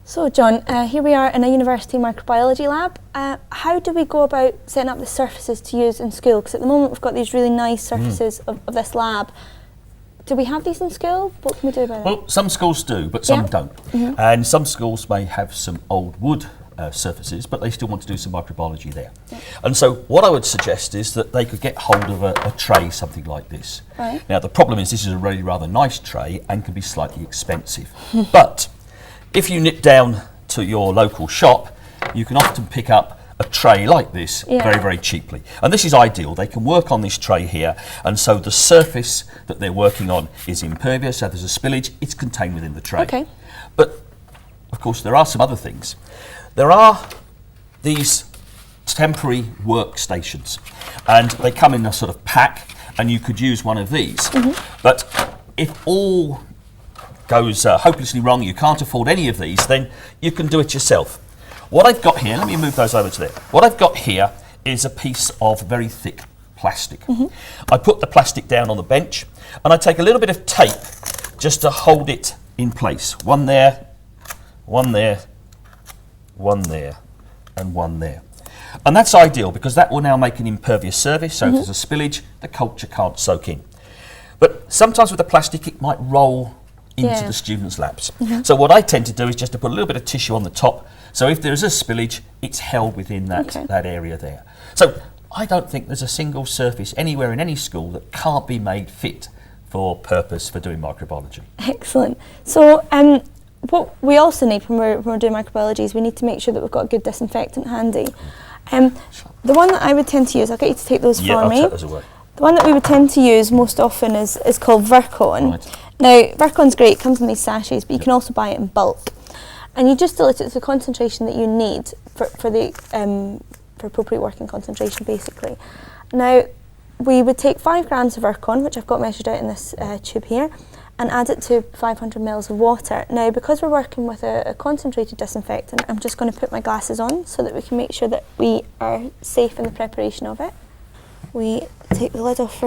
So John, here we are in a university microbiology lab. How do we go about setting up the surfaces to use in school? Because at the moment we've got these really nice surfaces of this lab. Do we have these in school? What can we do about it? Well, some schools do, but some don't. And some schools may have some old wood surfaces, but they still want to do some microbiology there. And so what I would suggest is that they could get hold of a tray, something like this. Right. Now the problem is this is a really rather nice tray and can be slightly expensive. But if you nip down to your local shop, you can often pick up a tray like this very, very cheaply. And this is ideal. They can work on this tray here, and so the surface that they're working on is impervious, so there's a spillage, it's contained within the tray. Okay. But, of course, there are some other things. There are these temporary workstations, and they come in a sort of pack, and you could use one of these. But if all goes hopelessly wrong, you can't afford any of these, then you can do it yourself. What I've got here, let me move those over to there. What I've got here is a piece of very thick plastic. I put the plastic down on the bench and I take a little bit of tape just to hold it in place. One there, one there, one there, and one there. And that's ideal because that will now make an impervious surface, so if there's a spillage, the culture can't soak in. But sometimes with the plastic it might roll into the students' laps. So what I tend to do is just to put a little bit of tissue on the top, so if there's a spillage, it's held within that area there. So I don't think there's a single surface anywhere in any school that can't be made fit for purpose for doing microbiology. Excellent. So what we also need when we're doing microbiology is we need to make sure that we've got a good disinfectant handy. The one that I would tend to use, I'll get you to take those for me. Take those away. The one that we would tend to use most often is called Virkon. Right. Now, Virkon's great, it comes in these sachets, but you can also buy it in bulk. And you just dilute it to the concentration that you need for appropriate working concentration, basically. Now, we would take 5 grams of Virkon, which I've got measured out in this tube here, and add it to 500 mils of water. Now, because we're working with a concentrated disinfectant, I'm just going to put my glasses on so that we can make sure that we are safe in the preparation of it. We take the lid off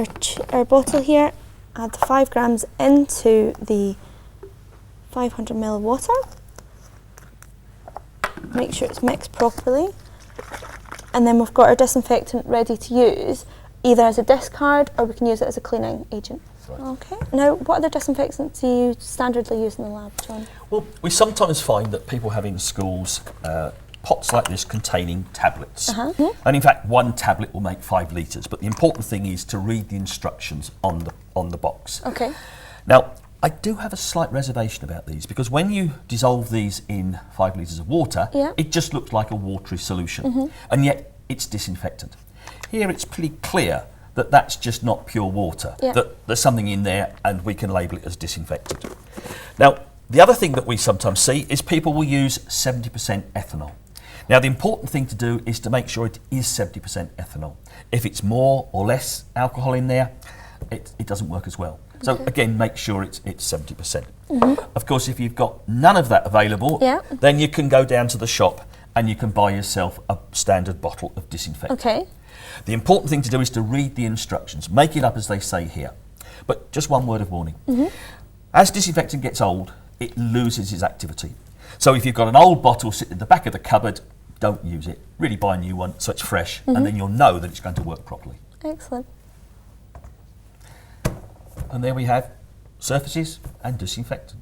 our bottle here, add the 5 grams into the 500 ml of water, make sure it's mixed properly, and then we've got our disinfectant ready to use, either as a discard or we can use it as a cleaning agent. Right. Okay. Now, what other disinfectants do you standardly use in the lab, John? Well, we sometimes find that people have in schools pots like this containing tablets. And in fact, one tablet will make 5 litres, but the important thing is to read the instructions on the box. Okay. Now, I do have a slight reservation about these because when you dissolve these in 5 litres of water, it just looks like a watery solution, and yet it's disinfectant. Here it's pretty clear that that's just not pure water, that there's something in there and we can label it as disinfectant. Now, the other thing that we sometimes see is people will use 70% ethanol. Now, the important thing to do is to make sure it is 70% ethanol. If it's more or less alcohol in there, it doesn't work as well. So again, make sure it's 70%. Of course, if you've got none of that available, then you can go down to the shop and you can buy yourself a standard bottle of disinfectant. Okay. The important thing to do is to read the instructions, make it up as they say here. But just one word of warning. As disinfectant gets old, it loses its activity. So if you've got an old bottle sitting in the back of the cupboard, don't use it. Really buy a new one so it's fresh, and then you'll know that it's going to work properly. Excellent. And there we have surfaces and disinfectant.